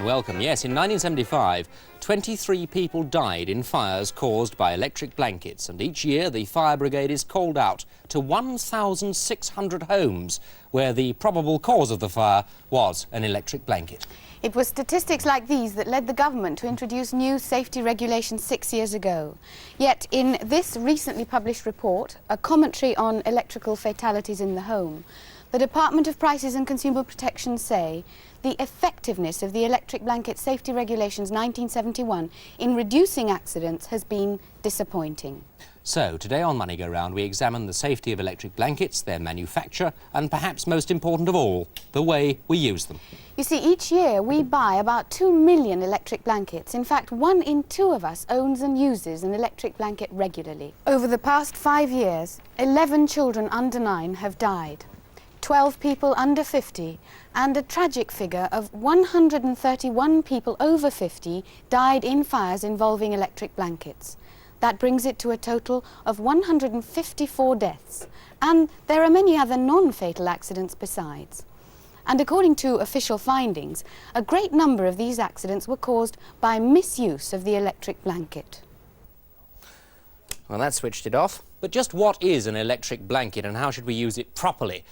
welcome. Yes, in 1975, 23 people died in fires caused by electric blankets, and each year the fire brigade is called out to 1,600 homes where the probable cause of the fire was an electric blanket. It was statistics like these that led the government to introduce new safety regulations 6 years ago. Yet in this recently published report, a commentary on electrical fatalities in the home, the Department of Prices and Consumer Protection say the effectiveness of the electric blanket safety regulations 1971 in reducing accidents has been disappointing. So, today on Money Go Round, we examine the safety of electric blankets, their manufacture, and perhaps most important of all, the way we use them. You see, each year we buy about 2 million electric blankets. In fact, 1 in 2 of us owns and uses an electric blanket regularly. Over the past 5 years, 11 children under 9 have died, 12 people under 50, and a tragic figure of 131 people over 50 died in fires involving electric blankets. That brings it to a total of 154 deaths, and there are many other non-fatal accidents besides. And according to official findings, a great number of these accidents were caused by misuse of the electric blanket. Well, that switched it off. But just what is an electric blanket and how should we use it properly?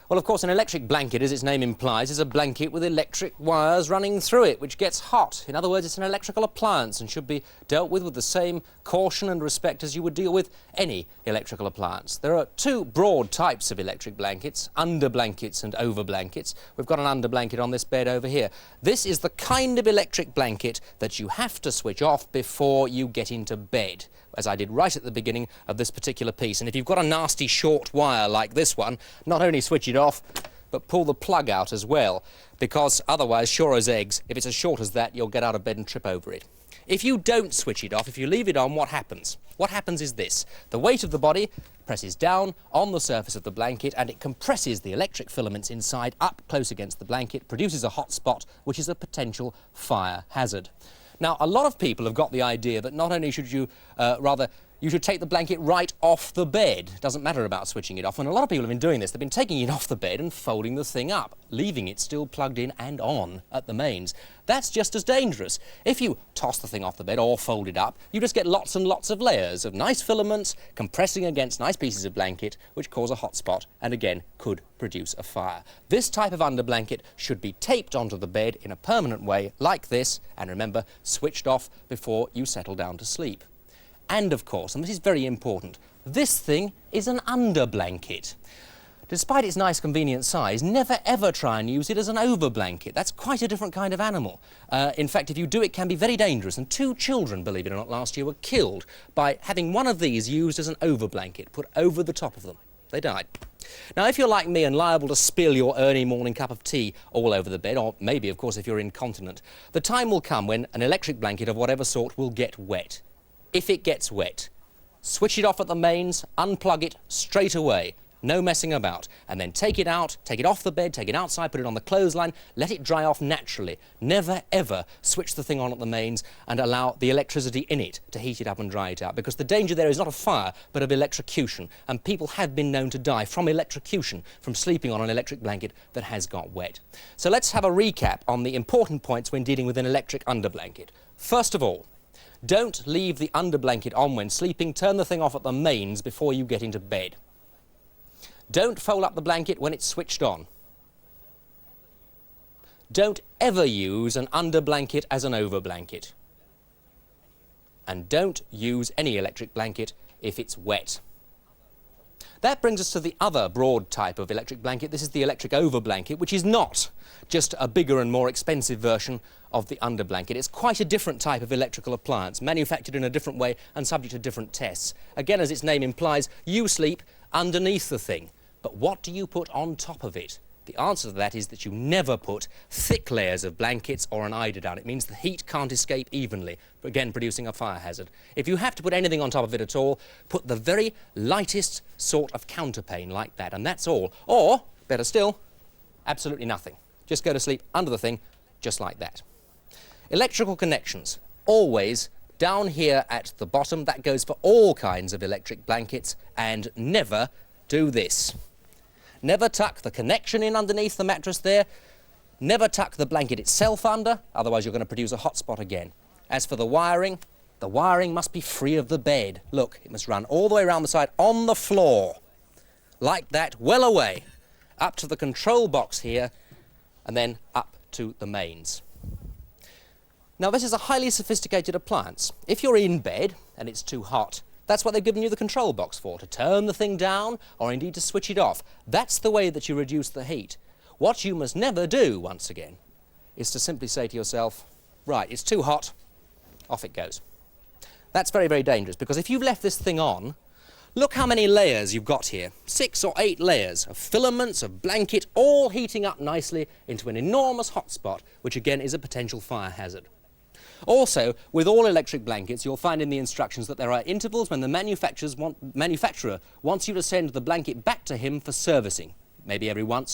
Well, of course, an electric blanket, as its name implies, is a blanket with electric wires running through it, which gets hot. In other words, it's an electrical appliance and should be dealt with the same caution and respect as you would deal with any electrical appliance. There are 2 broad types of electric blankets, under blankets and over blankets. We've got an under blanket on this bed over here. This is the kind of electric blanket that you have to switch off before you get into bed, as I did right at the beginning of this particular piece. And if you've got a nasty short wire like this one, not only switch it off, but pull the plug out as well, because otherwise, sure as eggs, if it's as short as that, you'll get out of bed and trip over it. If you don't switch it off, if you leave it on, what happens? What happens is this. The weight of the body presses down on the surface of the blanket and it compresses the electric filaments inside up close against the blanket, produces a hot spot, which is a potential fire hazard. Now, a lot of people have got the idea that not only should you, you should take the blanket right off the bed. It doesn't matter about switching it off. And a lot of people have been doing this. They've been taking it off the bed and folding the thing up, leaving it still plugged in and on at the mains. That's just as dangerous. If you toss the thing off the bed or fold it up, you just get lots and lots of layers of nice filaments compressing against nice pieces of blanket, which cause a hot spot and, again, could produce a fire. This type of under blanket should be taped onto the bed in a permanent way, like this, and remember, switched off before you settle down to sleep. And of course, and this is very important, this thing is an under blanket. Despite its nice convenient size, never ever try and use it as an over blanket. That's quite a different kind of animal. In fact, if you do, it can be very dangerous. And 2 children, believe it or not, last year were killed by having one of these used as an over blanket, put over the top of them. They died. Now, if you're like me and liable to spill your early morning cup of tea all over the bed, or maybe, of course, if you're incontinent, the time will come when an electric blanket of whatever sort will get wet. If it gets wet, switch it off at the mains, unplug it straight away, no messing about, and then take it out, take it off the bed, take it outside, put it on the clothesline, let it dry off naturally. Never ever switch the thing on at the mains and allow the electricity in it to heat it up and dry it out, because the danger there is not of fire but of electrocution, and people have been known to die from electrocution from sleeping on an electric blanket that has got wet. So let's have a recap on the important points when dealing with an electric under blanket. First of all, don't leave the under blanket on when sleeping. Turn the thing off at the mains before you get into bed. Don't fold up the blanket when it's switched on. Don't ever use an under blanket as an over blanket. And don't use any electric blanket if it's wet. That brings us to the other broad type of electric blanket. This is the electric over blanket, which is not just a bigger and more expensive version of the under blanket. It's quite a different type of electrical appliance, manufactured in a different way and subject to different tests. Again, as its name implies, you sleep underneath the thing. But what do you put on top of it? The answer to that is that you never put thick layers of blankets or an eiderdown. It means the heat can't escape evenly, again producing a fire hazard. If you have to put anything on top of it at all, put the very lightest sort of counterpane like that, and that's all. Or, better still, absolutely nothing. Just go to sleep under the thing, just like that. Electrical connections, always down here at the bottom. That goes for all kinds of electric blankets, and never do this. Never tuck the connection in underneath the mattress there. Never tuck the blanket itself under, otherwise you're going to produce a hot spot again. As for the wiring must be free of the bed. Look, it must run all the way around the side on the floor. Like that, well away, up to the control box here, and then up to the mains. Now, this is a highly sophisticated appliance. If you're in bed and it's too hot, that's what they've given you the control box for, to turn the thing down or indeed to switch it off. That's the way that you reduce the heat. What you must never do, once again, is to simply say to yourself, right, it's too hot, off it goes. That's very, very dangerous, because if you've left this thing on, look how many layers you've got here. 6 or 8 layers of filaments, of blanket, all heating up nicely into an enormous hotspot, which again is a potential fire hazard. Also, with all electric blankets, you'll find in the instructions that there are intervals when the manufacturer wants you to send the blanket back to him for servicing, maybe every 1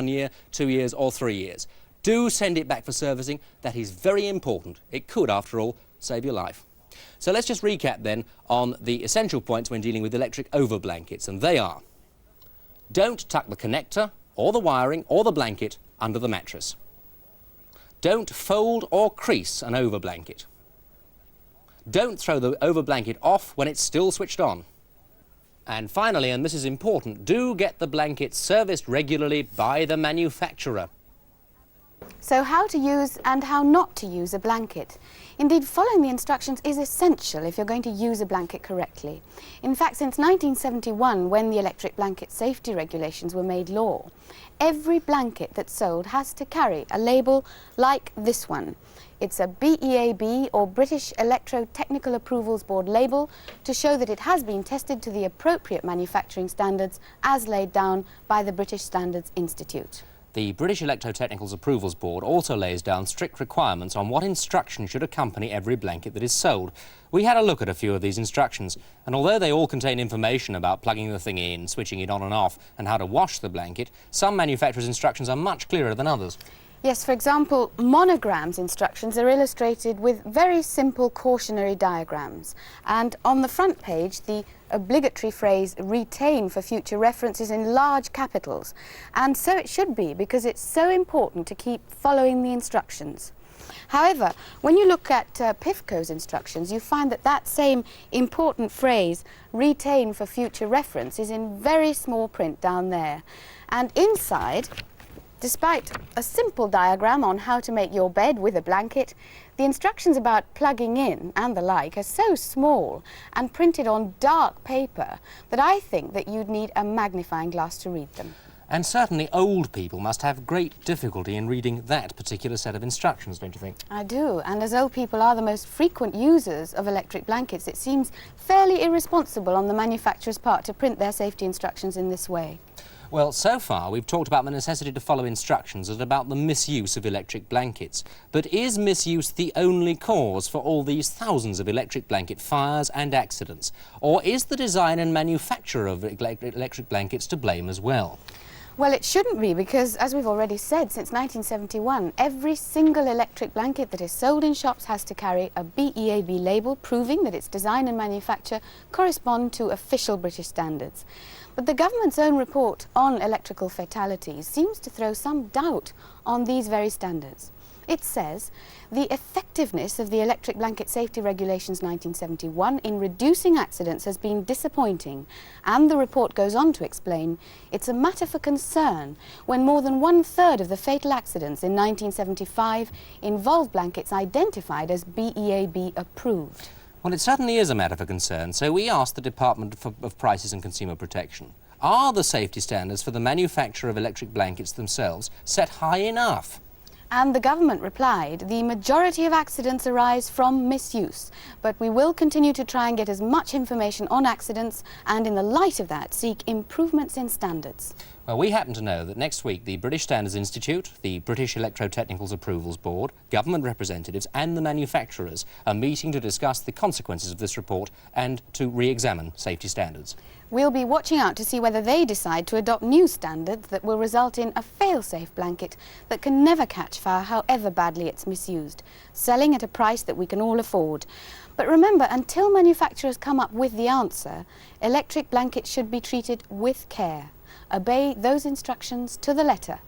year, 2 years or 3 years. Do send it back for servicing. That is very important. It could, after all, save your life. So let's just recap then on the essential points when dealing with electric over blankets, and they are: don't tuck the connector or the wiring or the blanket under the mattress. Don't fold or crease an over blanket. Don't throw the over blanket off when it's still switched on. And finally, and this is important, do get the blanket serviced regularly by the manufacturer. So how to use and how not to use a blanket. Indeed, following the instructions is essential if you're going to use a blanket correctly. In fact, since 1971, when the electric blanket safety regulations were made law, every blanket that's sold has to carry a label like this one. It's a BEAB, or British Electro-Technical Approvals Board label, to show that it has been tested to the appropriate manufacturing standards as laid down by the British Standards Institute. The British Electro-Technical Approvals Board also lays down strict requirements on what instructions should accompany every blanket that is sold. We had a look at a few of these instructions, and although they all contain information about plugging the thing in, switching it on and off, and how to wash the blanket, some manufacturers' instructions are much clearer than others. Yes, for example, Monogram's instructions are illustrated with very simple cautionary diagrams. And on the front page, the obligatory phrase "retain for future reference" is in large capitals. And so it should be, because it's so important to keep following the instructions. However, when you look at PIFCO's instructions, you find that that same important phrase, "retain for future reference," is in very small print down there. And inside, despite a simple diagram on how to make your bed with a blanket, the instructions about plugging in and the like are so small and printed on dark paper that I think that you'd need a magnifying glass to read them. And certainly old people must have great difficulty in reading that particular set of instructions, don't you think? I do, and as old people are the most frequent users of electric blankets, it seems fairly irresponsible on the manufacturer's part to print their safety instructions in this way. Well, so far we've talked about the necessity to follow instructions and about the misuse of electric blankets. But is misuse the only cause for all these thousands of electric blanket fires and accidents? Or is the design and manufacture of electric blankets to blame as well? Well, it shouldn't be, because, as we've already said, since 1971, every single electric blanket that is sold in shops has to carry a BEAB label proving that its design and manufacture correspond to official British standards. But the government's own report on electrical fatalities seems to throw some doubt on these very standards. It says the effectiveness of the Electric Blanket Safety Regulations 1971 in reducing accidents has been disappointing, and the report goes on to explain it's a matter for concern when more than 1/3 of the fatal accidents in 1975 involved blankets identified as BEAB approved. Well, it certainly is a matter for concern, so we asked the Department of Prices and Consumer Protection, are the safety standards for the manufacture of electric blankets themselves set high enough? And the government replied, the majority of accidents arise from misuse, but we will continue to try and get as much information on accidents and, in the light of that, seek improvements in standards. Well, we happen to know that next week the British Standards Institute, the British Electro-Technical Approvals Board, government representatives and the manufacturers are meeting to discuss the consequences of this report and to re-examine safety standards. We'll be watching out to see whether they decide to adopt new standards that will result in a fail-safe blanket that can never catch fire however badly it's misused, selling at a price that we can all afford. But remember, until manufacturers come up with the answer, electric blankets should be treated with care. Obey those instructions to the letter.